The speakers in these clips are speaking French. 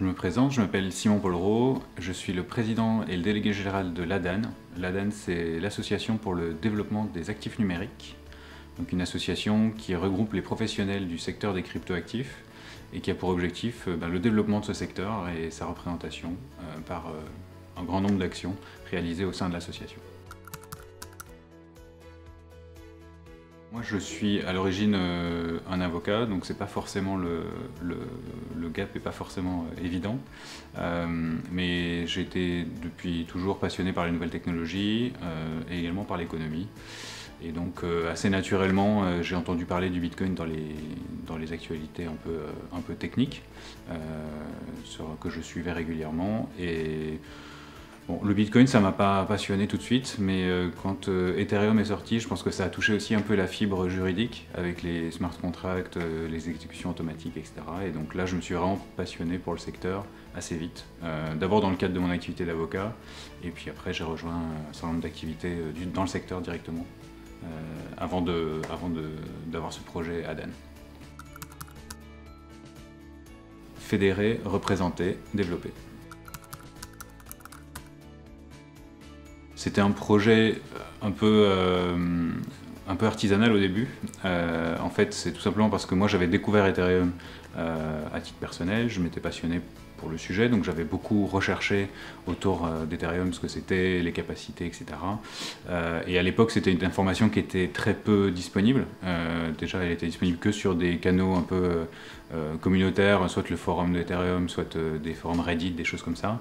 Je me présente, je m'appelle Simon Pollereau, je suis le président et le délégué général de l'ADAN. L'ADAN, c'est l'Association pour le développement des actifs numériques, donc une association qui regroupe les professionnels du secteur des cryptoactifs et qui a pour objectif le développement de ce secteur et sa représentation par un grand nombre d'actions réalisées au sein de l'association. Moi, je suis à l'origine un avocat, donc c'est pas forcément le gap n'est pas forcément évident. Mais j'ai été depuis toujours passionné par les nouvelles technologies et également par l'économie. Et donc assez naturellement, j'ai entendu parler du Bitcoin dans les actualités un peu techniques que je suivais régulièrement. Et bon, le Bitcoin, ça m'a pas passionné tout de suite, mais quand Ethereum est sorti, je pense que ça a touché aussi un peu la fibre juridique avec les smart contracts, les exécutions automatiques, etc. Et donc là, je me suis vraiment passionné pour le secteur assez vite. D'abord dans le cadre de mon activité d'avocat, et puis après j'ai rejoint un certain nombre d'activités dans le secteur directement, avant d'avoir ce projet ADAN. Fédérer, représenter, développer. C'était un projet un peu artisanal au début. En fait, c'est tout simplement parce que moi j'avais découvert Ethereum à titre personnel, je m'étais passionné pour le sujet, donc j'avais beaucoup recherché autour d'Ethereum ce que c'était, les capacités, etc. Et à l'époque, c'était une information qui était très peu disponible. Déjà, elle était disponible que sur des canaux un peu communautaires, soit le forum d'Ethereum, soit des forums Reddit, des choses comme ça.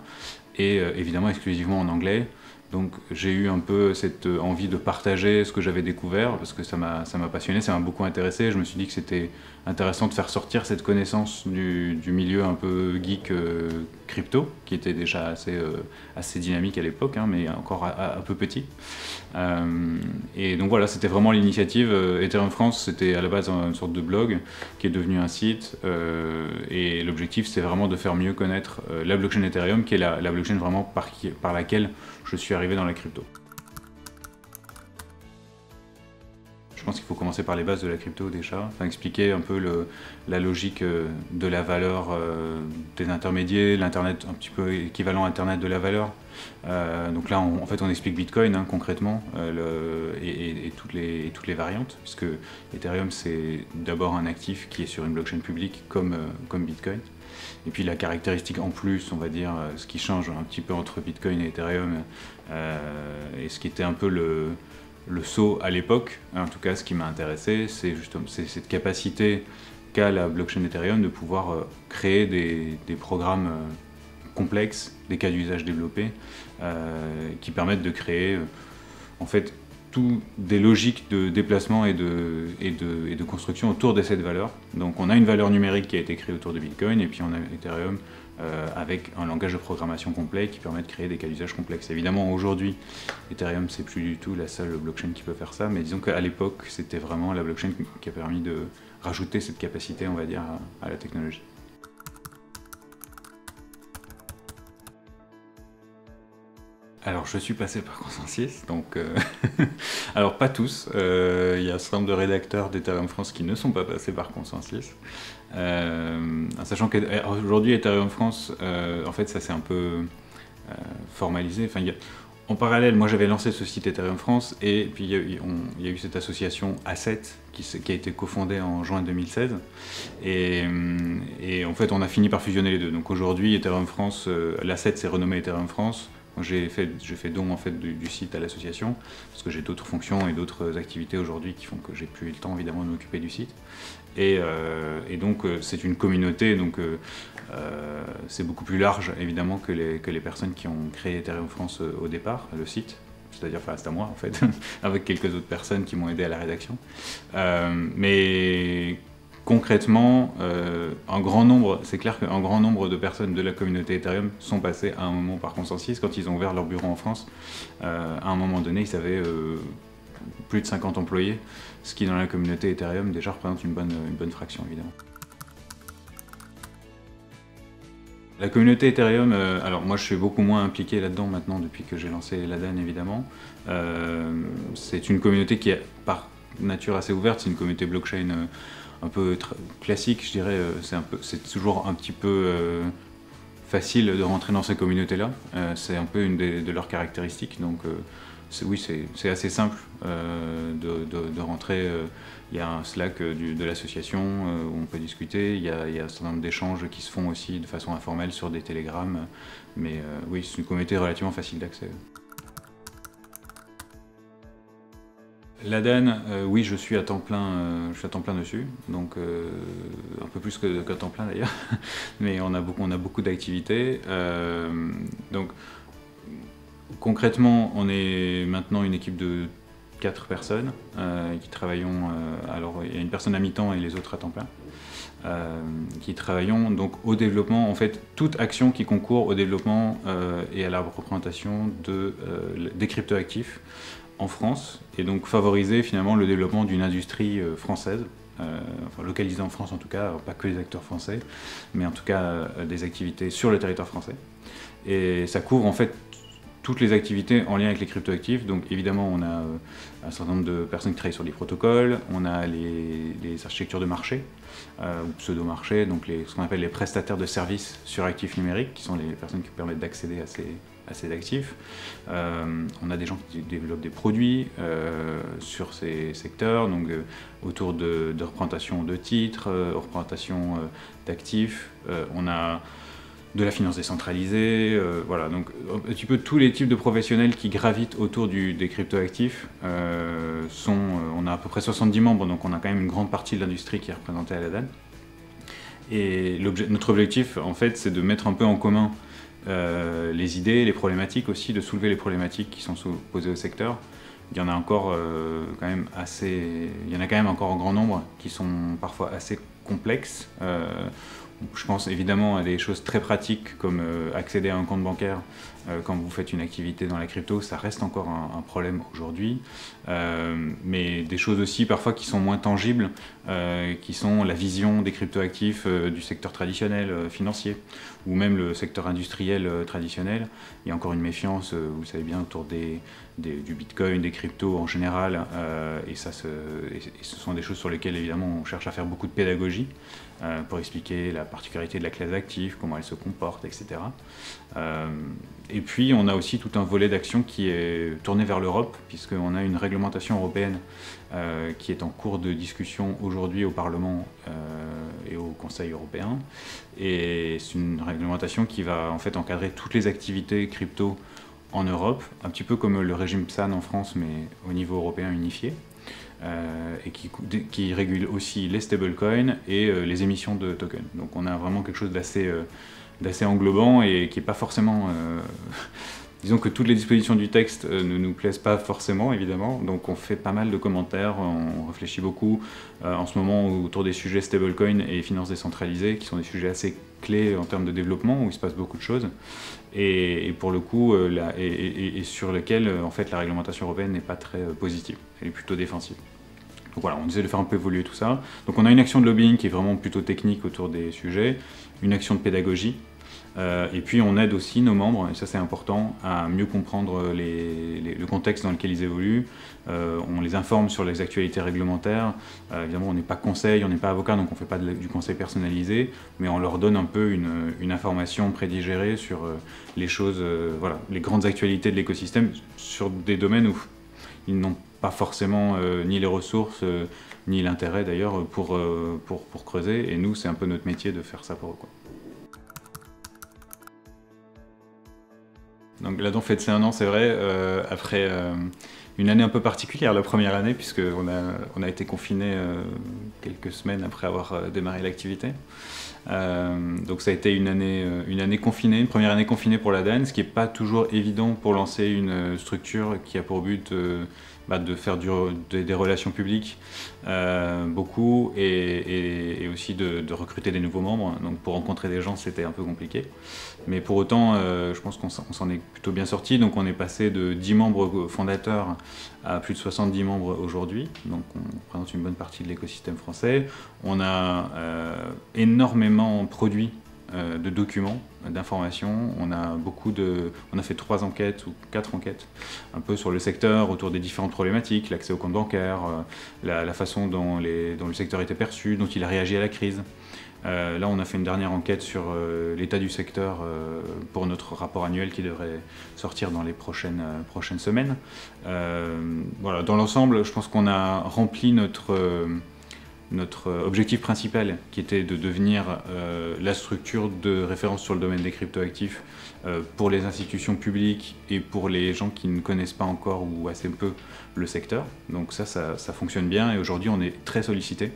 Et évidemment exclusivement en anglais. Donc j'ai eu un peu cette envie de partager ce que j'avais découvert, parce que ça m'a passionné, ça m'a beaucoup intéressé. Je me suis dit que c'était intéressant de faire sortir cette connaissance du milieu un peu geek crypto, qui était déjà assez dynamique à l'époque, hein, mais encore un peu petit. Et donc voilà, c'était vraiment l'initiative. Ethereum France, c'était à la base une sorte de blog qui est devenu un site. Et l'objectif, c'est vraiment de faire mieux connaître la blockchain Ethereum, qui est la blockchain vraiment par laquelle je suis arrivé dans la crypto. Je pense qu'il faut commencer par les bases de la crypto déjà, enfin, expliquer un peu la logique de la valeur des intermédiaires, l'Internet un petit peu équivalent à Internet de la valeur. Donc là, en fait, on explique Bitcoin hein, concrètement et toutes les variantes, puisque Ethereum, c'est d'abord un actif qui est sur une blockchain publique comme Bitcoin. Et puis la caractéristique en plus, on va dire, ce qui change un petit peu entre Bitcoin et Ethereum, et ce qui était un peu le saut à l'époque, en tout cas ce qui m'a intéressé, c'est justement cette capacité qu'a la blockchain Ethereum de pouvoir créer des programmes complexes, des cas d'usage développés, qui permettent de créer en fait des logiques de déplacement et de construction autour de cette valeur. Donc on a une valeur numérique qui a été créée autour de Bitcoin, et puis on a Ethereum avec un langage de programmation complet qui permet de créer des cas d'usage complexes. Évidemment, aujourd'hui, Ethereum, c'est plus du tout la seule blockchain qui peut faire ça, mais disons qu'à l'époque, c'était vraiment la blockchain qui a permis de rajouter cette capacité, on va dire, à la technologie. Alors, je suis passé par Consensus, donc alors pas tous. Il y a un certain nombre de rédacteurs d'Ethereum France qui ne sont pas passés par Consensus. Sachant qu'aujourd'hui, Ethereum France, en fait, ça s'est un peu formalisé. Enfin, en parallèle, moi j'avais lancé ce site Ethereum France, et puis il y a eu cette association A7 qui a été cofondée en juin 2016. Et en fait, on a fini par fusionner les deux. Donc aujourd'hui, Ethereum France, l'A7 s'est renommé Ethereum France. J'ai fait don en fait du site à l'association, parce que j'ai d'autres fonctions et d'autres activités aujourd'hui qui font que j'ai plus le temps évidemment de m'occuper du site. Et donc c'est une communauté, donc c'est beaucoup plus large évidemment que les personnes qui ont créé Ethereum France au départ, le site. C'est-à-dire, enfin, c'est à moi en fait, avec quelques autres personnes qui m'ont aidé à la rédaction. Mais concrètement, c'est clair qu'un grand nombre de personnes de la communauté Ethereum sont passées à un moment par Consensus. Quand ils ont ouvert leur bureau en France, à un moment donné, ils avaient plus de 50 employés, ce qui dans la communauté Ethereum déjà représente une bonne fraction évidemment. La communauté Ethereum, alors moi je suis beaucoup moins impliqué là-dedans maintenant depuis que j'ai lancé l'ADAN évidemment. C'est une communauté qui est par nature assez ouverte, c'est une communauté blockchain un peu classique, je dirais. C'est toujours un petit peu facile de rentrer dans ces communautés-là. C'est un peu une de leurs caractéristiques. Donc oui, c'est assez simple de rentrer. Il y a un Slack de l'association où on peut discuter. Il y a un certain nombre d'échanges qui se font aussi de façon informelle sur des télégrammes. Mais oui, c'est une communauté relativement facile d'accès. L'ADAN, oui, je suis à temps plein dessus, donc un peu plus qu'à temps plein d'ailleurs, mais on a beaucoup d'activités. Donc concrètement, on est maintenant une équipe de 4 personnes qui travaillons. Alors il y a une personne à mi-temps et les autres à temps plein. Qui travaillons donc au développement, en fait, toute action qui concourt au développement et à la représentation des cryptoactifs en France, et donc favoriser finalement le développement d'une industrie française, enfin localisée en France en tout cas, pas que les acteurs français, mais en tout cas des activités sur le territoire français. Et ça couvre en fait toutes les activités en lien avec les cryptoactifs. Donc évidemment on a un certain nombre de personnes qui travaillent sur les protocoles, on a les architectures de marché, ou pseudo-marchés, donc ce qu'on appelle les prestataires de services sur actifs numériques, qui sont les personnes qui permettent d'accéder à ces actifs. On a des gens qui développent des produits sur ces secteurs, donc autour de représentation de titres, représentation d'actifs. On a de la finance décentralisée, voilà, donc un petit peu tous les types de professionnels qui gravitent autour des cryptoactifs on a à peu près 70 membres, donc on a quand même une grande partie de l'industrie qui est représentée à l'ADAN. Et notre objectif, en fait, c'est de mettre un peu en commun les idées, les problématiques aussi, de soulever les problématiques qui sont posées au secteur. Il y en a encore quand même encore en grand nombre qui sont parfois assez complexes. Je pense évidemment à des choses très pratiques comme accéder à un compte bancaire quand vous faites une activité dans la crypto, ça reste encore un problème aujourd'hui. Mais des choses aussi parfois qui sont moins tangibles, qui sont la vision des cryptoactifs du secteur traditionnel financier, ou même le secteur industriel traditionnel. Il y a encore une méfiance, vous le savez bien, autour du bitcoin, des cryptos en général, et ce sont des choses sur lesquelles évidemment on cherche à faire beaucoup de pédagogie pour expliquer la particularité de la classe d'actifs, comment elle se comporte, etc. Et puis on a aussi tout un volet d'action qui est tourné vers l'Europe, puisqu'on a une réglementation européenne qui est en cours de discussion aujourd'hui au Parlement et au Conseil européen. Et c'est une réglementation qui va en fait encadrer toutes les activités crypto en Europe, un petit peu comme le régime PSAN en France, mais au niveau européen unifié. Et qui régule aussi les stablecoins et les émissions de tokens. Donc on a vraiment quelque chose d'assez englobant et qui n'est pas forcément... disons que toutes les dispositions du texte ne nous plaisent pas forcément, évidemment, donc on fait pas mal de commentaires, on réfléchit beaucoup en ce moment autour des sujets stablecoin et finances décentralisées, qui sont des sujets assez clés en termes de développement, où il se passe beaucoup de choses, et pour le coup, et sur lesquels en fait, la réglementation européenne n'est pas très positive, elle est plutôt défensive. Donc voilà, on essaie de faire un peu évoluer tout ça. Donc on a une action de lobbying qui est vraiment plutôt technique autour des sujets, une action de pédagogie, et puis on aide aussi nos membres, et ça c'est important, à mieux comprendre le contexte dans lequel ils évoluent. On les informe sur les actualités réglementaires. Évidemment on n'est pas conseil, on n'est pas avocat, donc on ne fait pas du conseil personnalisé, mais on leur donne un peu une information prédigérée sur les choses, voilà, les grandes actualités de l'écosystème, sur des domaines où ils n'ont pas forcément ni les ressources, ni l'intérêt d'ailleurs pour creuser, et nous c'est un peu notre métier de faire ça pour eux, quoi. Donc là, on fête ses 1 an, c'est vrai, après une année un peu particulière, la première année, puisqu'on a été confinés quelques semaines après avoir démarré l'activité. Donc ça a été une année confinée, une première année confinée pour l'ADAN, ce qui n'est pas toujours évident pour lancer une structure qui a pour but de faire des relations publiques beaucoup, et aussi de recruter des nouveaux membres. Donc pour rencontrer des gens, c'était un peu compliqué. Mais pour autant, je pense qu'on s'en est plutôt bien sorti. Donc on est passé de 10 membres fondateurs à plus de 70 membres aujourd'hui. Donc on représente une bonne partie de l'écosystème français. On a énormément produit de documents, d'informations. On a fait 3 enquêtes ou 4 enquêtes, un peu sur le secteur, autour des différentes problématiques, l'accès au compte bancaire, la façon dont le secteur était perçu, dont il a réagi à la crise. Là, on a fait une dernière enquête sur l'état du secteur pour notre rapport annuel qui devrait sortir dans les prochaines semaines. Voilà, dans l'ensemble, je pense qu'on a rempli notre objectif principal, qui était de devenir la structure de référence sur le domaine des cryptoactifs pour les institutions publiques et pour les gens qui ne connaissent pas encore ou assez peu le secteur. Donc ça fonctionne bien, et aujourd'hui on est très sollicité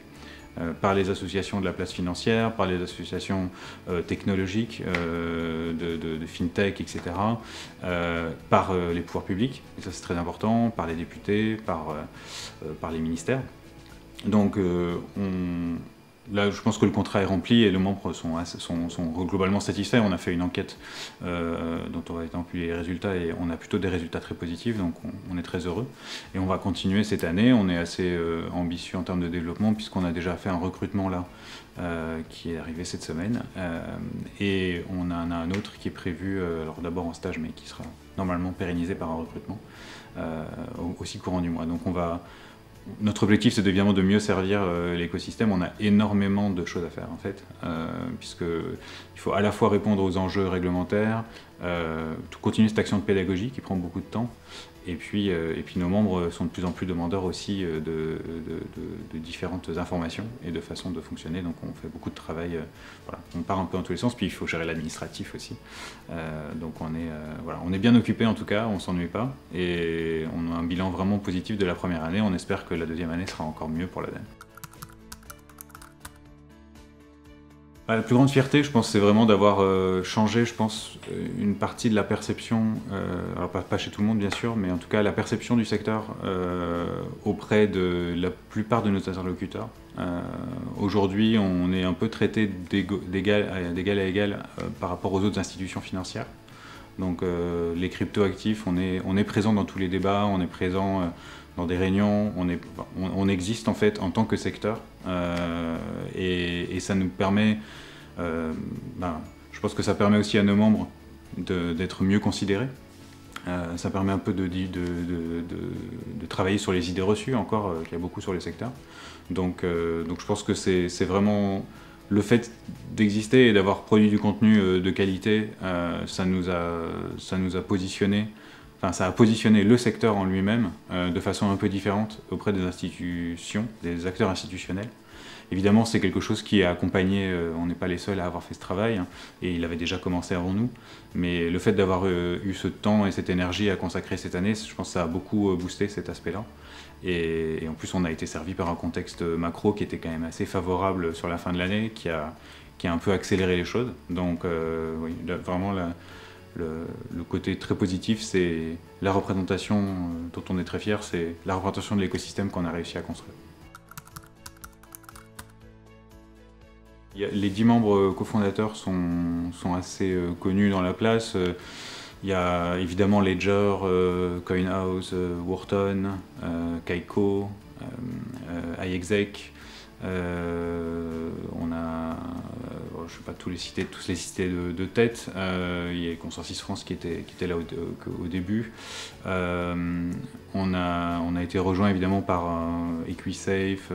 par les associations de la place financière, par les associations technologiques de FinTech, etc., par les pouvoirs publics, et ça c'est très important, par les députés, par les ministères. Donc là, je pense que le contrat est rempli et les membres sont globalement satisfaits. On a fait une enquête dont on va publier les résultats, et on a plutôt des résultats très positifs, donc on est très heureux. Et on va continuer cette année. On est assez ambitieux en termes de développement, puisqu'on a déjà fait un recrutement là, qui est arrivé cette semaine. Et on en a un autre qui est prévu, alors d'abord en stage, mais qui sera normalement pérennisé par un recrutement aussi courant du mois. Donc notre objectif, c'est évidemment de mieux servir l'écosystème. On a énormément de choses à faire, en fait, puisqu'il faut à la fois répondre aux enjeux réglementaires, continuer cette action de pédagogie qui prend beaucoup de temps, et puis nos membres sont de plus en plus demandeurs aussi de différentes informations et de façons de fonctionner. Donc on fait beaucoup de travail, voilà. On part un peu dans tous les sens, puis il faut gérer l'administratif aussi. Donc on est bien occupé en tout cas, on ne s'ennuie pas, et on a un bilan vraiment positif de la première année. On espère que la deuxième année sera encore mieux pour l'ADEN. La plus grande fierté, je pense, c'est vraiment d'avoir changé, je pense, une partie de la perception, alors pas chez tout le monde bien sûr, mais en tout cas la perception du secteur auprès de la plupart de nos interlocuteurs. Aujourd'hui, on est un peu traité d'égal à égal par rapport aux autres institutions financières. Donc les cryptoactifs, on est présent dans tous les débats, on est présent dans des réunions, on existe en fait en tant que secteur, et ça nous permet, je pense que ça permet aussi à nos membres d'être mieux considérés. Ça permet un peu de travailler sur les idées reçues encore, qu'il y a beaucoup sur le secteur. Donc je pense que c'est vraiment le fait d'exister et d'avoir produit du contenu de qualité, ça nous a positionné. Enfin, ça a positionné le secteur en lui-même de façon un peu différente auprès des institutions, des acteurs institutionnels. Évidemment, c'est quelque chose qui est accompagné, on n'est pas les seuls à avoir fait ce travail, hein, et il avait déjà commencé avant nous, mais le fait d'avoir eu ce temps et cette énergie à consacrer cette année, je pense que ça a beaucoup boosté cet aspect-là. Et en plus, on a été servi par un contexte macro qui était quand même assez favorable sur la fin de l'année, qui a un peu accéléré les choses. Donc oui, vraiment le côté très positif, c'est la représentation dont on est très fier, c'est la représentation de l'écosystème qu'on a réussi à construire. Les 10 membres cofondateurs sont assez connus dans la place. Il y a évidemment Ledger, CoinHouse, Wharton, Kaiko, iExec. On a, je ne vais pas tous les citer de tête. Il y a Consensus France qui était là au début. On a été rejoint évidemment par EquiSafe.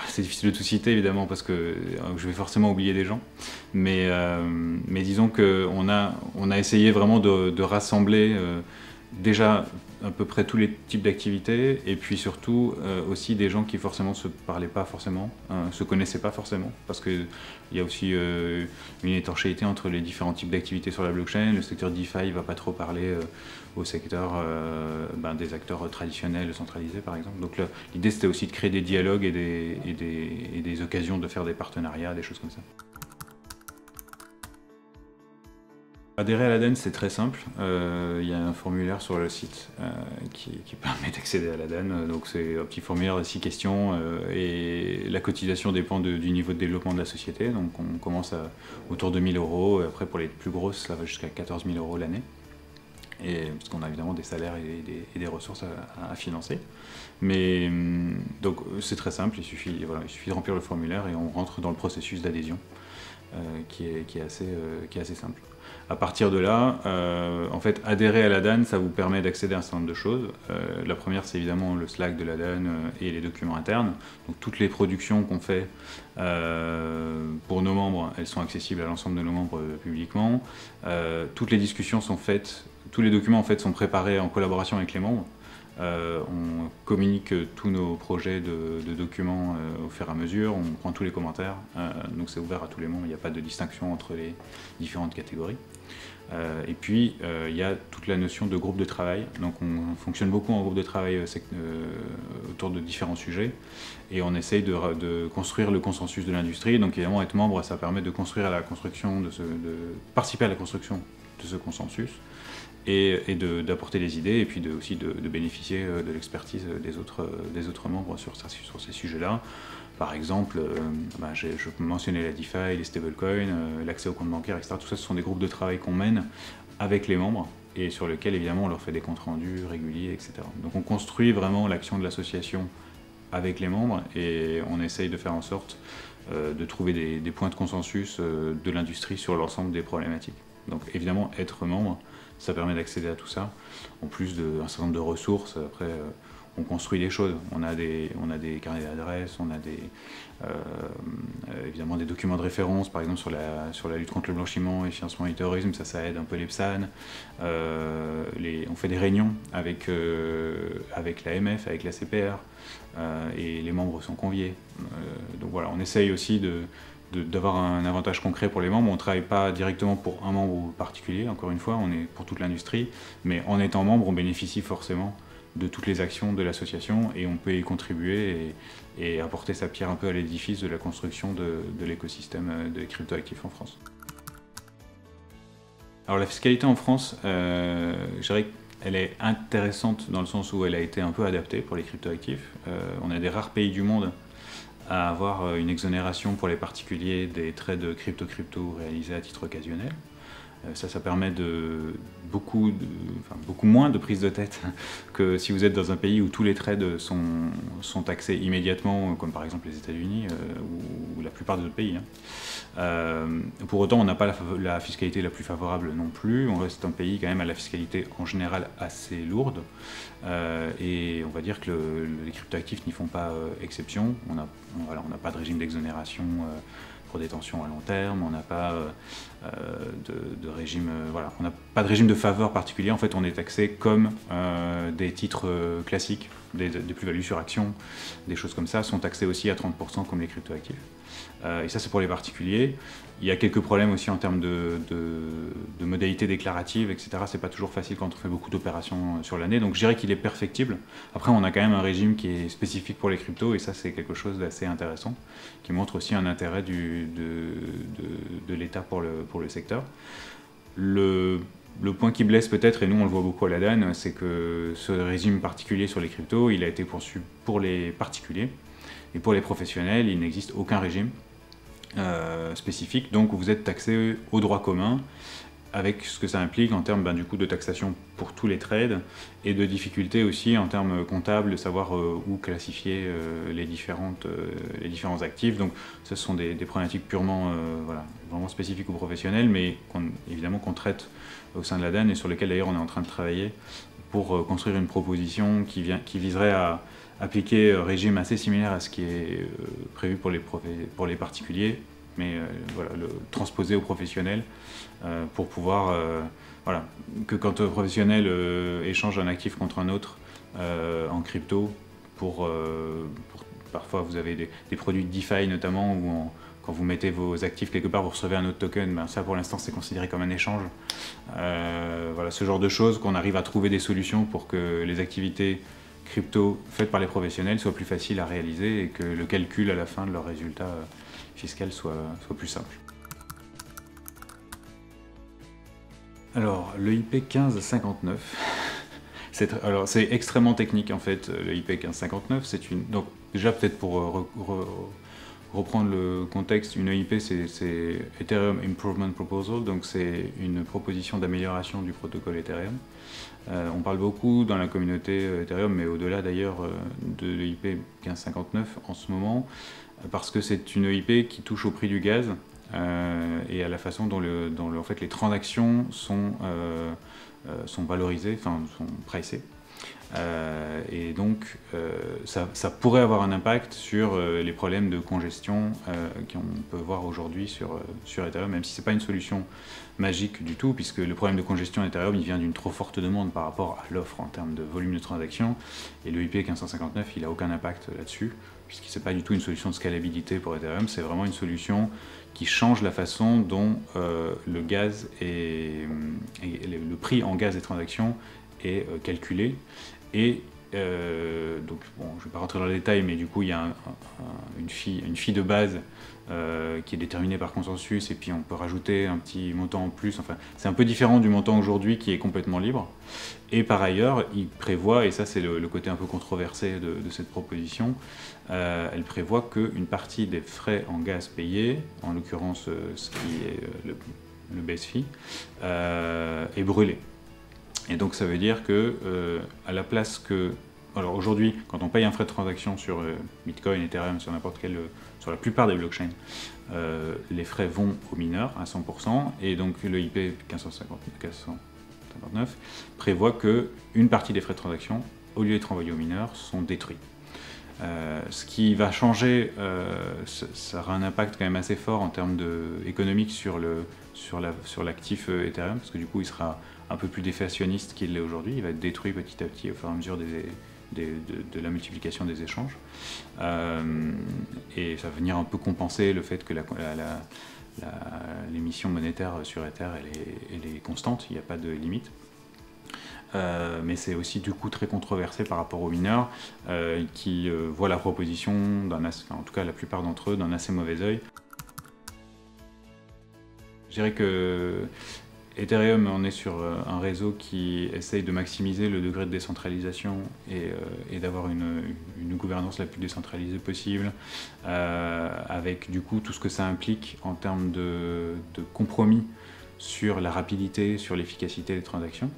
C'est difficile de tout citer évidemment parce que je vais forcément oublier des gens. Mais disons qu'on a essayé vraiment de rassembler déjà à peu près tous les types d'activités, et puis surtout aussi des gens qui forcément se parlaient pas forcément, se connaissaient pas forcément, parce qu'il y a aussi une étanchéité entre les différents types d'activités sur la blockchain. Le secteur DeFi va pas trop parler au secteur des acteurs traditionnels centralisés par exemple. Donc l'idée c'était aussi de créer des dialogues et des occasions de faire des partenariats, des choses comme ça. Adhérer à l'ADEN, c'est très simple. Il y a un formulaire sur le site qui permet d'accéder à l'ADEN. Donc c'est un petit formulaire de 6 questions et la cotisation dépend du niveau de développement de la société. Donc on commence autour de 1 000 €. Et après pour les plus grosses, ça va jusqu'à 14 000 € l'année. Parce qu'on a évidemment des salaires et des ressources à financer. Mais donc c'est très simple, il suffit de remplir le formulaire et on rentre dans le processus d'adhésion. qui est assez simple. À partir de là, en fait, adhérer à la DAN, ça vous permet d'accéder à un certain nombre de choses. La première, c'est évidemment le Slack de la DAN et les documents internes. Donc toutes les productions qu'on fait pour nos membres, elles sont accessibles à l'ensemble de nos membres publiquement. Toutes les discussions sont faites, tous les documents en fait sont préparés en collaboration avec les membres. On communique tous nos projets de documents au fur et à mesure, on prend tous les commentaires, donc c'est ouvert à tous les membres, il n'y a pas de distinction entre les différentes catégories. Et puis il y a toute la notion de groupe de travail, donc on fonctionne beaucoup en groupe de travail autour de différents sujets, et on essaye de construire le consensus de l'industrie. Donc évidemment être membre, ça permet de construire la construction, de participer à la construction de ce consensus, et d'apporter des idées, et puis aussi de bénéficier de l'expertise des autres membres sur ces sujets-là. Par exemple, je peux mentionner la DeFi, les stablecoins, l'accès aux comptes bancaires, etc. Tout ça, ce sont des groupes de travail qu'on mène avec les membres, et sur lesquels, évidemment, on leur fait des comptes rendus réguliers, etc. Donc on construit vraiment l'action de l'association avec les membres, et on essaye de faire en sorte de trouver des points de consensus de l'industrie sur l'ensemble des problématiques. Donc évidemment, être membre, ça permet d'accéder à tout ça, en plus d'un certain nombre de ressources. Après, on construit des choses. On a des carnets d'adresses, on a évidemment des documents de référence, par exemple sur la lutte contre le blanchiment et le financement du terrorisme, ça aide un peu les PSAN. On fait des réunions avec l'AMF, avec la CPR, et les membres sont conviés. Donc voilà, on essaye aussi d'avoir un avantage concret pour les membres. On ne travaille pas directement pour un membre particulier, encore une fois, on est pour toute l'industrie, mais en étant membre, on bénéficie forcément de toutes les actions de l'association, et on peut y contribuer et apporter sa pierre un peu à l'édifice de la construction de l'écosystème des cryptoactifs en France. Alors la fiscalité en France, je dirais qu'elle est intéressante dans le sens où elle a été un peu adaptée pour les cryptoactifs. On a des rares pays du monde à avoir une exonération pour les particuliers des trades crypto réalisés à titre occasionnel. Ça permet beaucoup moins de prise de tête que si vous êtes dans un pays où tous les trades sont taxés immédiatement, comme par exemple les États-Unis ou la plupart des autres pays. Pour autant, on n'a pas la fiscalité la plus favorable non plus. On reste un pays quand même à la fiscalité en général assez lourde. Et on va dire que les cryptoactifs n'y font pas exception. On n'a pas de régime d'exonération pour détention à long terme, on n'a pas de régime, on n'a pas de régime de faveur particulier. En fait, on est taxé comme des titres classiques, des plus-values sur actions, des choses comme ça, sont taxés aussi à 30% comme les cryptoactifs. Et ça, c'est pour les particuliers. Il y a quelques problèmes aussi en termes de modalités déclaratives, etc. C'est pas toujours facile quand on fait beaucoup d'opérations sur l'année, donc je dirais qu'il est perfectible. Après, on a quand même un régime qui est spécifique pour les cryptos, et ça, c'est quelque chose d'assez intéressant, qui montre aussi un intérêt de l'État pour le secteur. Le point qui blesse peut-être, et nous on le voit beaucoup à la DAN, c'est que ce régime particulier sur les cryptos, il a été conçu pour les particuliers, et pour les professionnels, il n'existe aucun régime spécifique, donc vous êtes taxé au droit commun, avec ce que ça implique en termes du coup de taxation pour tous les trades, et de difficultés aussi en termes comptables, de savoir où classifier les différents actifs. Donc ce sont des problématiques purement vraiment spécifiques aux professionnels, mais évidemment qu'on traite au sein de la DAN, et sur lesquelles d'ailleurs on est en train de travailler pour construire une proposition qui viserait à appliquer un régime assez similaire à ce qui est prévu pour les particuliers, mais le transposer aux professionnels pour pouvoir, que quand un professionnel échange un actif contre un autre en crypto, parfois vous avez des produits de DeFi notamment, où quand vous mettez vos actifs quelque part, vous recevez un autre token, ça pour l'instant c'est considéré comme un échange. Ce genre de choses, qu'on arrive à trouver des solutions pour que les activités crypto faites par les professionnels soient plus faciles à réaliser, et que le calcul à la fin de leur résultat fiscal soit plus simple. Alors, le IP 1559, c'est extrêmement technique en fait, le IP 1559, donc déjà peut-être pour reprendre le contexte, une EIP c'est Ethereum Improvement Proposal, donc c'est une proposition d'amélioration du protocole Ethereum. On parle beaucoup dans la communauté Ethereum, mais au-delà d'ailleurs de l'EIP 1559 en ce moment, parce que c'est une EIP qui touche au prix du gaz, et à la façon dont, en fait, les transactions sont valorisées, enfin sont pricées. Et donc ça pourrait avoir un impact sur les problèmes de congestion qu'on peut voir aujourd'hui sur Ethereum, même si ce n'est pas une solution magique du tout, puisque le problème de congestion Ethereum il vient d'une trop forte demande par rapport à l'offre en termes de volume de transactions, et le IP 1559 il n'a aucun impact là-dessus, puisque ce n'est pas du tout une solution de scalabilité pour Ethereum, c'est vraiment une solution qui change la façon dont le gaz et le prix en gaz des transactions est calculé. Et donc, bon, je ne vais pas rentrer dans le détail, mais du coup, il y a une fee de base qui est déterminée par consensus, et puis on peut rajouter un petit montant en plus. Enfin, c'est un peu différent du montant aujourd'hui qui est complètement libre. Et par ailleurs, il prévoit, et ça c'est le côté un peu controversé de cette proposition, elle prévoit qu'une partie des frais en gaz payés, en l'occurrence ce qui est le base fee, est brûlé. Et donc ça veut dire que à la place que... Alors aujourd'hui, quand on paye un frais de transaction sur Bitcoin, Ethereum, sur n'importe quel... sur la plupart des blockchains, les frais vont aux mineurs à 100%, et donc le IP 1559 prévoit qu'une partie des frais de transaction, au lieu d'être envoyés aux mineurs, sont détruits. Ce qui va changer, ça aura un impact quand même assez fort en termes économiques sur l'actif Ethereum, parce que du coup il sera un peu plus déflationniste qu'il l'est aujourd'hui, il va être détruit petit à petit au fur et à mesure de la multiplication des échanges. Et ça va venir un peu compenser le fait que l'émission monétaire sur Ether elle est constante, il n'y a pas de limite. Mais c'est aussi du coup très controversé par rapport aux mineurs qui voient la proposition, en tout cas la plupart d'entre eux, d'un assez mauvais œil. Je dirais que Ethereum, on est sur un réseau qui essaye de maximiser le degré de décentralisation et d'avoir une gouvernance la plus décentralisée possible, avec du coup tout ce que ça implique en termes de compromis sur la rapidité, sur l'efficacité des transactions.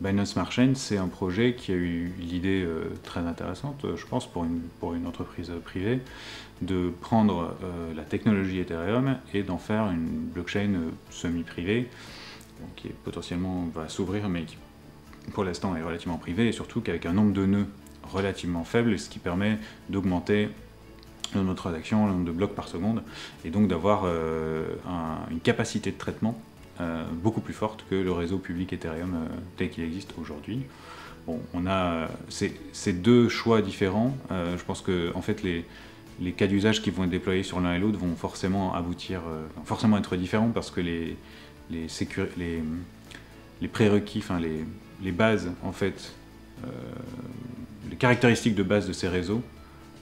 Binance Smart Chain, c'est un projet qui a eu l'idée très intéressante, je pense, pour une entreprise privée, de prendre la technologie Ethereum et d'en faire une blockchain semi-privée, qui potentiellement va s'ouvrir, mais qui pour l'instant est relativement privée, et surtout qu'avec un nombre de nœuds relativement faible, ce qui permet d'augmenter le nombre de transactions, le nombre de blocs par seconde, et donc d'avoir une capacité de traitement beaucoup plus forte que le réseau public Ethereum tel qu'il existe aujourd'hui. Bon, on a ces deux choix différents. Je pense que en fait les cas d'usage qui vont être déployés sur l'un et l'autre vont forcément forcément être différents, parce que les prérequis, enfin les bases en fait, les caractéristiques de base de ces réseaux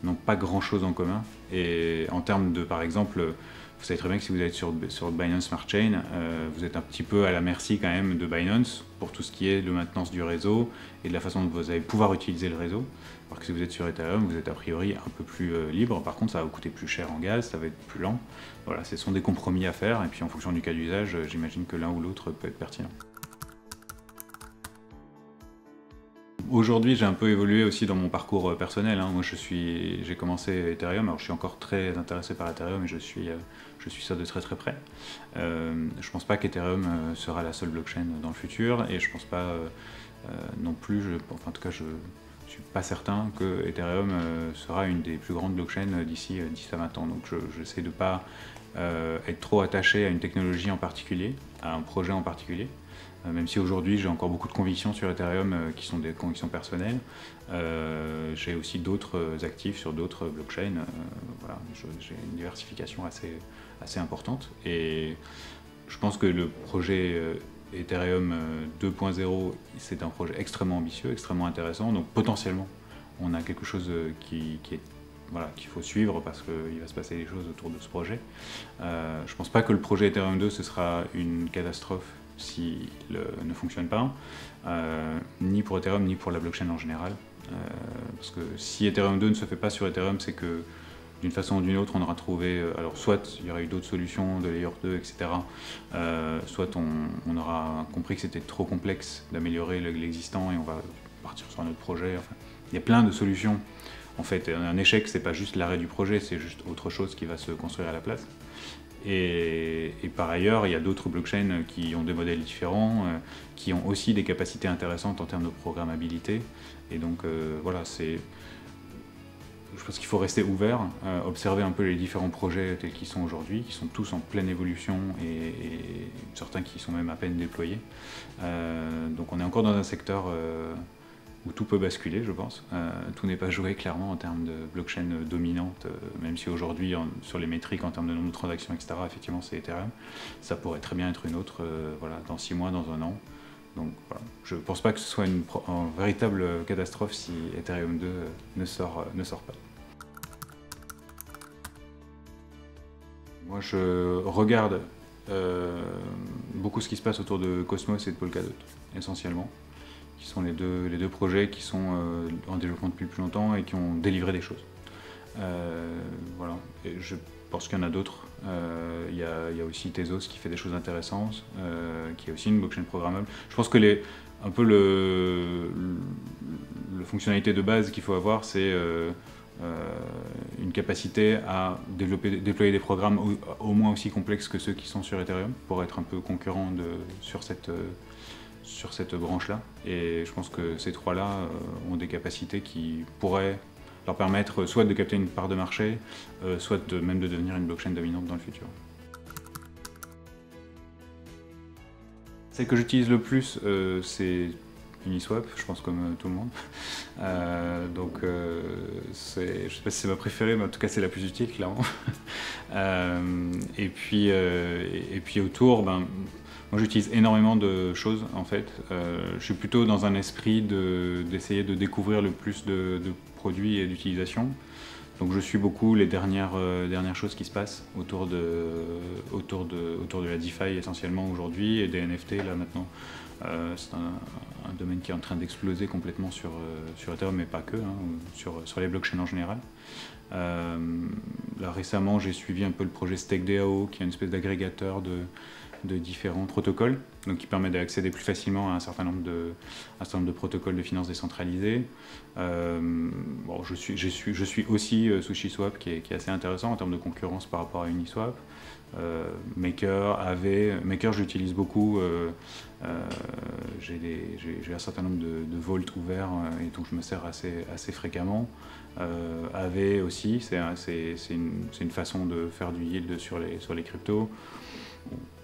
n'ont pas grand chose en commun. Et en termes de, par exemple, vous savez très bien que si vous êtes sur Binance Smart Chain, vous êtes un petit peu à la merci quand même de Binance pour tout ce qui est de maintenance du réseau et de la façon dont vous allez pouvoir utiliser le réseau. Alors que si vous êtes sur Ethereum, vous êtes a priori un peu plus libre. Par contre, ça va vous coûter plus cher en gaz, ça va être plus lent. Voilà, ce sont des compromis à faire, et puis en fonction du cas d'usage, j'imagine que l'un ou l'autre peut être pertinent. Aujourd'hui, j'ai un peu évolué aussi dans mon parcours personnel. Moi, j'ai commencé Ethereum, alors je suis encore très intéressé par Ethereum et je suis ça de très très près. Je pense pas qu'Ethereum sera la seule blockchain dans le futur, et je pense pas non plus, en tout cas, je suis pas certain que Ethereum sera une des plus grandes blockchains d'ici à 20 ans. Donc, j'essaie de pas être trop attaché à une technologie en particulier, à un projet en particulier. Même si aujourd'hui j'ai encore beaucoup de convictions sur Ethereum qui sont des convictions personnelles, j'ai aussi d'autres actifs sur d'autres blockchains. Voilà, j'ai une diversification assez importante, et je pense que le projet Ethereum 2.0, c'est un projet extrêmement ambitieux, extrêmement intéressant, donc potentiellement on a quelque chose qu'il faut suivre, parce qu'il va se passer des choses autour de ce projet. Je pense pas que le projet Ethereum 2 ce sera une catastrophe s'il ne fonctionne pas, ni pour Ethereum ni pour la blockchain en général, parce que si Ethereum 2 ne se fait pas sur Ethereum, c'est que d'une façon ou d'une autre on aura trouvé, alors soit il y aura eu d'autres solutions de layer 2, etc., soit on aura compris que c'était trop complexe d'améliorer l'existant et on va partir sur un autre projet. Enfin, il y a plein de solutions. En fait, un échec, c'est pas juste l'arrêt du projet, c'est juste autre chose qui va se construire à la place. Et par ailleurs, il y a d'autres blockchains qui ont des modèles différents, qui ont aussi des capacités intéressantes en termes de programmabilité. Et donc voilà, je pense qu'il faut rester ouvert, observer un peu les différents projets tels qu'ils sont aujourd'hui, qui sont tous en pleine évolution et certains qui sont même à peine déployés. Donc on est encore dans un secteur où tout peut basculer, je pense. Tout n'est pas joué clairement en termes de blockchain dominante, même si aujourd'hui, sur les métriques, en termes de nombre de transactions, etc., effectivement, c'est Ethereum. Ça pourrait très bien être une autre, voilà, dans 6 mois, dans un an. Donc voilà, je ne pense pas que ce soit une véritable catastrophe si Ethereum 2 ne sort pas. Moi, je regarde beaucoup ce qui se passe autour de Cosmos et de Polkadot, essentiellement, qui sont les deux projets qui sont en développement depuis plus longtemps et qui ont délivré des choses. Voilà. Et je pense qu'il y en a d'autres. Il y a aussi Tezos qui fait des choses intéressantes, qui est aussi une blockchain programmable. Je pense que un peu la fonctionnalité de base qu'il faut avoir, c'est une capacité à déployer des programmes au moins aussi complexes que ceux qui sont sur Ethereum, pour être un peu concurrent sur cette branche-là. Et je pense que ces trois-là ont des capacités qui pourraient leur permettre soit de capter une part de marché, soit même de devenir une blockchain dominante dans le futur. Celle que j'utilise le plus, c'est Uniswap, je pense comme tout le monde. Je ne sais pas si c'est ma préférée, mais en tout cas c'est la plus utile, clairement. Et puis autour, moi j'utilise énormément de choses en fait. Je suis plutôt dans un esprit d'essayer de découvrir le plus de produits et d'utilisation. Donc je suis beaucoup les dernières choses qui se passent autour de la DeFi essentiellement aujourd'hui et des NFT là maintenant. C'est un domaine qui est en train d'exploser complètement sur Ethereum, mais pas que, sur les blockchains en général. Là récemment j'ai suivi un peu le projet StakeDAO, qui est une espèce d'agrégateur de différents protocoles, donc qui permet d'accéder plus facilement à un certain nombre de protocoles de finance décentralisés. Je suis aussi SushiSwap qui est assez intéressant en termes de concurrence par rapport à Uniswap. Maker je l'utilise beaucoup. J'ai un certain nombre de vaults ouverts et donc je me sers assez fréquemment. Aave aussi, c'est une façon de faire du yield sur les cryptos.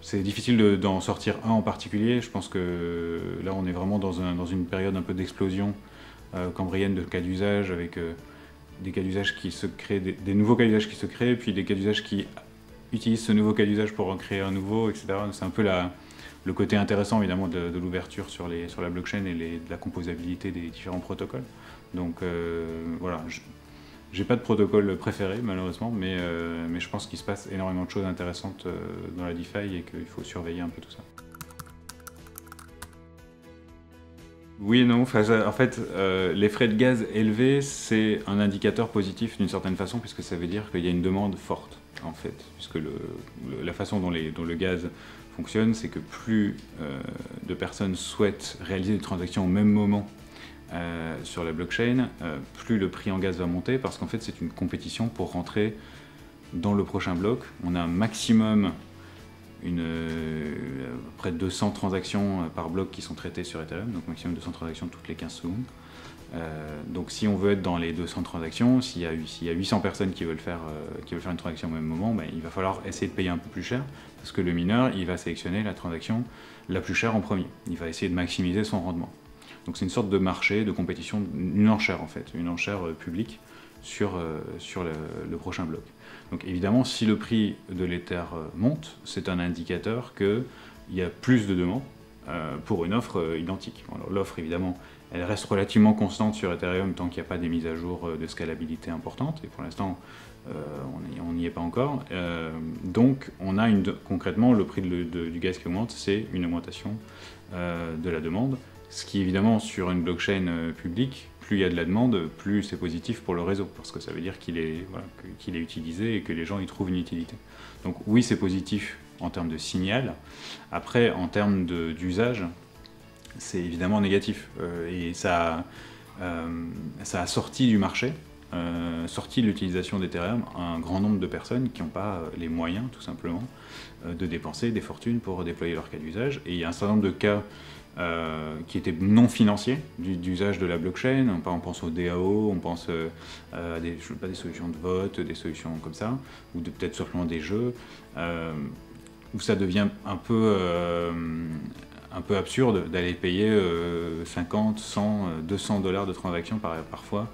C'est difficile d'en sortir un en particulier. Je pense que là on est vraiment dans une période un peu d'explosion cambrienne de cas d'usage, avec des cas d'usage qui se créent, des nouveaux cas d'usage qui se créent, puis des cas d'usage qui utilisent ce nouveau cas d'usage pour en créer un nouveau, etc. C'est un peu le côté intéressant évidemment de l'ouverture sur la blockchain et de la composabilité des différents protocoles. Donc voilà. J'ai pas de protocole préféré malheureusement, mais je pense qu'il se passe énormément de choses intéressantes dans la DeFi et qu'il faut surveiller un peu tout ça. Oui et non, en fait les frais de gaz élevés c'est un indicateur positif d'une certaine façon, puisque ça veut dire qu'il y a une demande forte en fait, puisque la façon dont le gaz fonctionne, c'est que plus de personnes souhaitent réaliser des transactions au même moment sur la blockchain, plus le prix en gaz va monter, parce qu'en fait c'est une compétition pour rentrer dans le prochain bloc. On a un maximum, près de 200 transactions par bloc qui sont traitées sur Ethereum, donc maximum 200 transactions toutes les 15 secondes. Donc si on veut être dans les 200 transactions, s'il y a 800 personnes qui veulent faire une transaction au même moment, il va falloir essayer de payer un peu plus cher, parce que le mineur il va sélectionner la transaction la plus chère en premier. Il va essayer de maximiser son rendement. Donc c'est une sorte de marché, de compétition, une enchère en fait, une enchère publique sur le prochain bloc. Donc évidemment, si le prix de l'Ether monte, c'est un indicateur qu'il y a plus de demandes pour une offre identique. Alors l'offre évidemment, elle reste relativement constante sur Ethereum tant qu'il n'y a pas des mises à jour de scalabilité importantes, et pour l'instant on n'y est pas encore. Donc on a concrètement le prix du gaz qui augmente, c'est une augmentation de la demande. Ce qui évidemment sur une blockchain publique, plus il y a de la demande, plus c'est positif pour le réseau, parce que ça veut dire qu'il est utilisé et que les gens y trouvent une utilité. Donc oui, c'est positif en termes de signal. Après, en termes d'usage, c'est évidemment négatif. Et ça a sorti du marché sorti l'utilisation d'Ethereum à un grand nombre de personnes qui n'ont pas les moyens, tout simplement, de dépenser des fortunes pour déployer leur cas d'usage. Et il y a un certain nombre de cas qui étaient non financiers d'usage de la blockchain. On pense au DAO, on pense à des solutions de vote, des solutions comme ça, ou peut-être simplement des jeux, où ça devient un peu absurde d'aller payer 50, 100, 200 $ de transaction parfois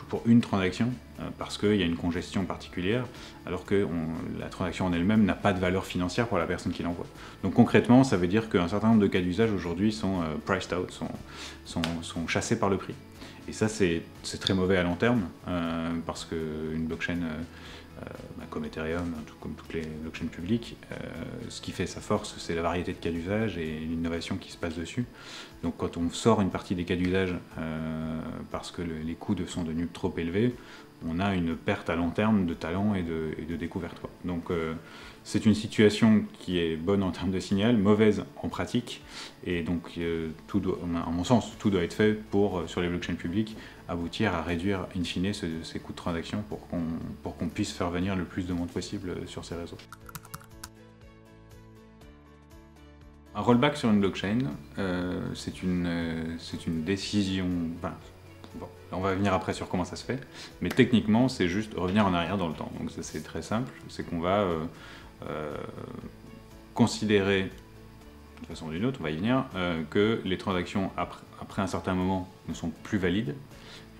pour une transaction, parce qu'il y a une congestion particulière, alors que la transaction en elle-même n'a pas de valeur financière pour la personne qui l'envoie. Donc concrètement, ça veut dire qu'un certain nombre de cas d'usage aujourd'hui sont priced out, sont chassés par le prix. Et ça, c'est très mauvais à long terme, parce qu'une blockchain comme Ethereum, comme toutes les blockchains publiques, ce qui fait sa force, c'est la variété de cas d'usage et l'innovation qui se passe dessus. Donc quand on sort une partie des cas d'usage parce que les coûts sont devenus trop élevés, on a une perte à long terme de talent et de découverte. Donc c'est une situation qui est bonne en termes de signal, mauvaise en pratique, et donc à mon sens, tout doit être fait pour, sur les blockchains publiques, aboutir à réduire in fine ces coûts de transaction pour qu'on puisse faire venir le plus de monde possible sur ces réseaux. Un rollback sur une blockchain, c'est une décision... Bon, on va venir après sur comment ça se fait, mais techniquement c'est juste revenir en arrière dans le temps. Donc ça c'est très simple, c'est qu'on va considérer, de façon ou d'une autre, on va y venir, que les transactions après un certain moment ne sont plus valides.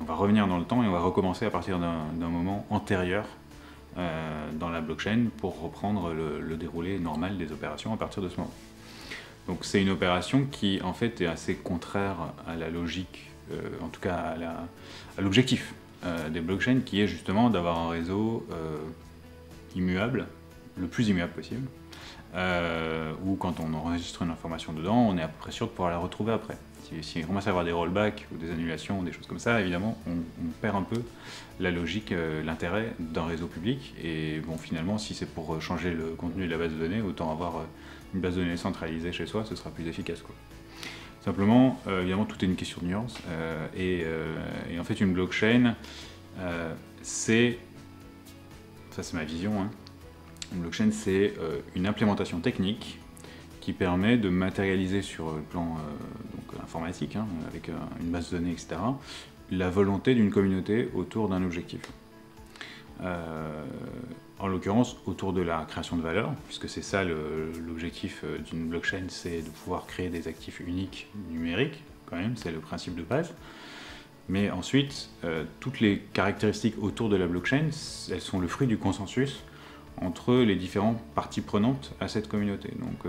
On va revenir dans le temps et on va recommencer à partir d'un moment antérieur dans la blockchain pour reprendre le déroulé normal des opérations à partir de ce moment. Donc c'est une opération qui en fait est assez contraire à la logique, en tout cas à l'objectif des blockchains, qui est justement d'avoir un réseau immuable, le plus immuable possible, où quand on enregistre une information dedans, on est à peu près sûr de pouvoir la retrouver après. Si on commence à avoir des rollbacks ou des annulations ou des choses comme ça, évidemment, on perd un peu la logique, l'intérêt d'un réseau public. Et bon, finalement, si c'est pour changer le contenu de la base de données, autant avoir une base de données centralisée chez soi, ce sera plus efficace, quoi. Simplement, évidemment, tout est une question de nuance. Et en fait, une blockchain, ça c'est ma vision, hein. Une blockchain, c'est une implémentation technique qui permet de matérialiser sur le plan informatique, hein, avec une base de données, etc., la volonté d'une communauté autour d'un objectif. En l'occurrence, autour de la création de valeur, puisque c'est ça l'objectif d'une blockchain, c'est de pouvoir créer des actifs uniques numériques, quand même, c'est le principe de base. Mais ensuite, toutes les caractéristiques autour de la blockchain, elles sont le fruit du consensus entre les différentes parties prenantes à cette communauté. Donc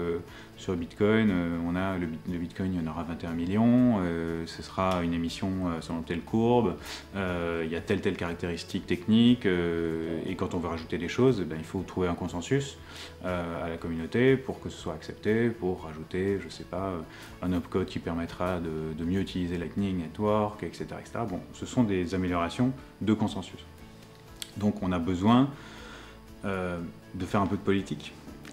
sur Bitcoin, on a le Bitcoin, il y en aura 21 millions, ce sera une émission selon telle courbe, il y a telle caractéristique technique, et quand on veut rajouter des choses, il faut trouver un consensus à la communauté pour que ce soit accepté, pour rajouter, je sais pas, un opcode qui permettra de mieux utiliser Lightning Network, etc., etc. Bon, ce sont des améliorations de consensus. Donc on a besoin de faire un peu de politique,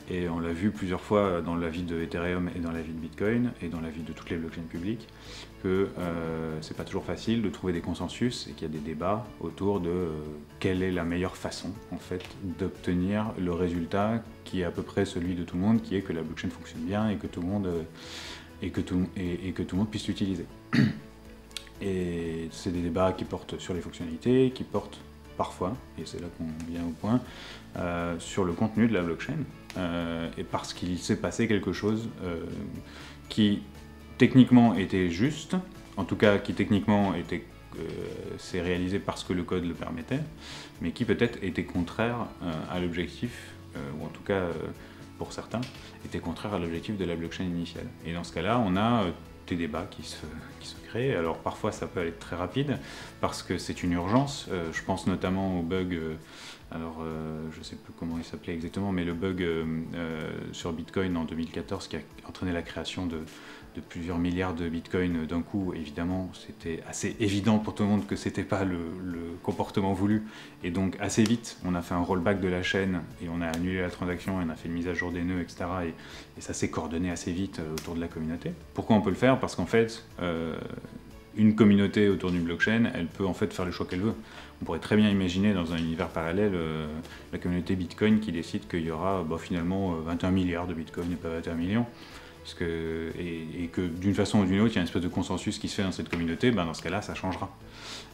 et on l'a vu plusieurs fois dans la vie de Ethereum et dans la vie de Bitcoin et dans la vie de toutes les blockchains publiques, que c'est pas toujours facile de trouver des consensus et qu'il y a des débats autour de quelle est la meilleure façon en fait d'obtenir le résultat qui est à peu près celui de tout le monde, qui est que la blockchain fonctionne bien et que tout le monde puisse l'utiliser. Et c'est des débats qui portent sur les fonctionnalités, qui portent parfois, et c'est là qu'on vient au point, sur le contenu de la blockchain, et parce qu'il s'est passé quelque chose qui techniquement était juste, en tout cas qui techniquement s'est réalisé parce que le code le permettait, mais qui peut-être était contraire à l'objectif, ou en tout cas pour certains, était contraire à l'objectif de la blockchain initiale. Et dans ce cas-là, on a des débats qui se créent. Alors parfois ça peut aller très rapide parce que c'est une urgence. Je pense notamment au bug, je ne sais plus comment il s'appelait exactement, mais le bug sur Bitcoin en 2014 qui a entraîné la création de plusieurs milliards de Bitcoin d'un coup. Évidemment, c'était assez évident pour tout le monde que c'était pas le comportement voulu, et donc assez vite on a fait un rollback de la chaîne et on a annulé la transaction et on a fait une mise à jour des nœuds, etc. Et ça s'est coordonné assez vite autour de la communauté. Pourquoi on peut le faire? Parce qu'en fait une communauté autour d'une blockchain, elle peut en fait faire le choix qu'elle veut. On pourrait très bien imaginer dans un univers parallèle la communauté Bitcoin qui décide qu'il y aura finalement 21 milliards de Bitcoin et pas 21 millions. Et que d'une façon ou d'une autre, il y a une espèce de consensus qui se fait dans cette communauté, dans ce cas-là, ça changera.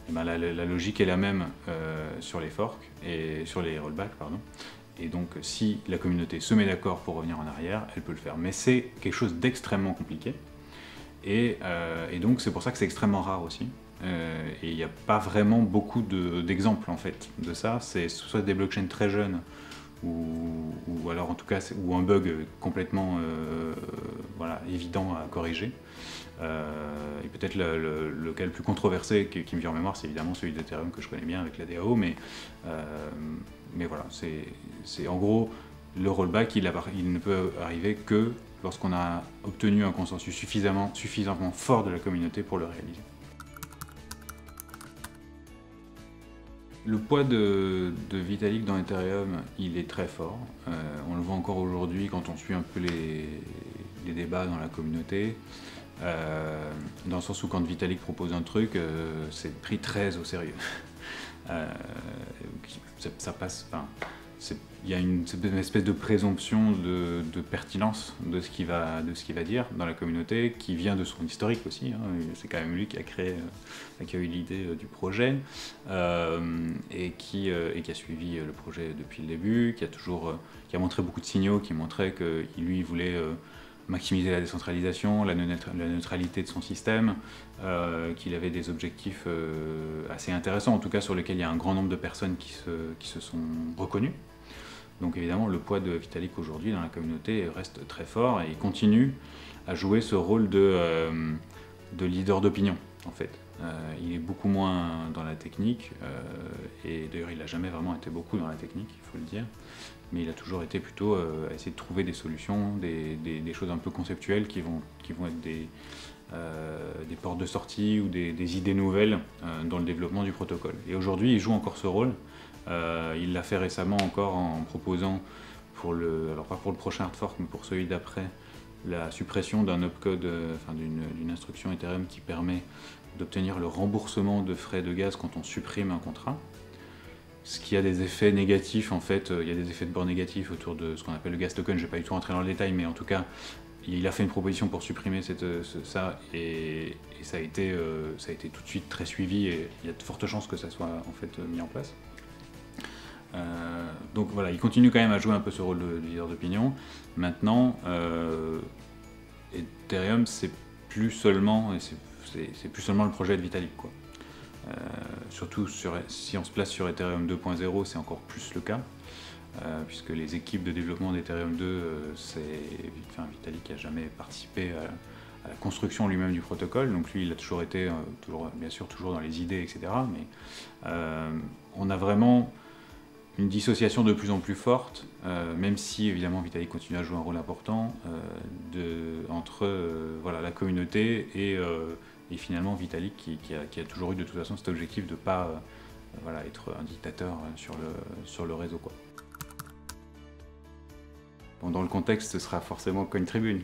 Et la logique est la même sur les forks et sur les rollbacks, pardon. Et donc, si la communauté se met d'accord pour revenir en arrière, elle peut le faire. Mais c'est quelque chose d'extrêmement compliqué. Et donc, c'est pour ça que c'est extrêmement rare aussi. Et il n'y a pas vraiment beaucoup d'exemples en fait de ça. C'est soit des blockchains très jeunes, ou alors en tout cas ou un bug complètement évident à corriger. Et peut-être le cas le plus controversé qui me vient en mémoire, c'est évidemment celui d'Ethereum que je connais bien avec la DAO, mais voilà, c'est en gros le rollback, il ne peut arriver que lorsqu'on a obtenu un consensus suffisamment fort de la communauté pour le réaliser. Le poids de Vitalik dans Ethereum, il est très fort. On le voit encore aujourd'hui quand on suit un peu les débats dans la communauté. Dans le sens où quand Vitalik propose un truc, c'est pris très au sérieux. Ça passe. Il y a une espèce de présomption de pertinence de ce qu'il va dire dans la communauté, qui vient de son historique aussi. Hein. C'est quand même lui qui a eu l'idée du projet, et qui a suivi le projet depuis le début, qui a montré beaucoup de signaux, qui montraient que lui voulait maximiser la décentralisation, la neutralité de son système, qu'il avait des objectifs assez intéressants, en tout cas sur lesquels il y a un grand nombre de personnes qui se sont reconnues. Donc évidemment, le poids de Vitalik aujourd'hui dans la communauté reste très fort et il continue à jouer ce rôle de leader d'opinion, en fait. Il est beaucoup moins dans la technique, et d'ailleurs il n'a jamais vraiment été beaucoup dans la technique, il faut le dire, mais il a toujours été plutôt à essayer de trouver des solutions, des choses un peu conceptuelles qui vont être des portes de sortie ou des idées nouvelles dans le développement du protocole. Et aujourd'hui, il joue encore ce rôle. Il l'a fait récemment encore en proposant, alors pas pour le prochain hard fork, mais pour celui d'après, la suppression d'un opcode, d'une instruction Ethereum qui permet d'obtenir le remboursement de frais de gaz quand on supprime un contrat. Ce qui a des effets négatifs, en fait, il y a des effets de bord négatifs autour de ce qu'on appelle le gas token. Je ne vais pas du tout rentrer dans le détail, mais en tout cas, il a fait une proposition pour supprimer ça, et ça a été tout de suite très suivi, et il y a de fortes chances que ça soit en fait mis en place. Donc voilà, il continue quand même à jouer un peu ce rôle de leader d'opinion. Maintenant, Ethereum, c'est plus seulement le projet de Vitalik, quoi. Surtout si on se place sur Ethereum 2.0, c'est encore plus le cas, puisque les équipes de développement d'Ethereum 2, Vitalik n'a jamais participé à la construction lui-même du protocole, donc lui il a toujours été, bien sûr toujours dans les idées, etc. Mais on a vraiment une dissociation de plus en plus forte, même si évidemment Vitalik continue à jouer un rôle important, entre la communauté et finalement Vitalik qui a toujours eu de toute façon cet objectif de ne pas être un dictateur sur le réseau, quoi. Bon, dans le contexte, ce sera forcément CoinTribune.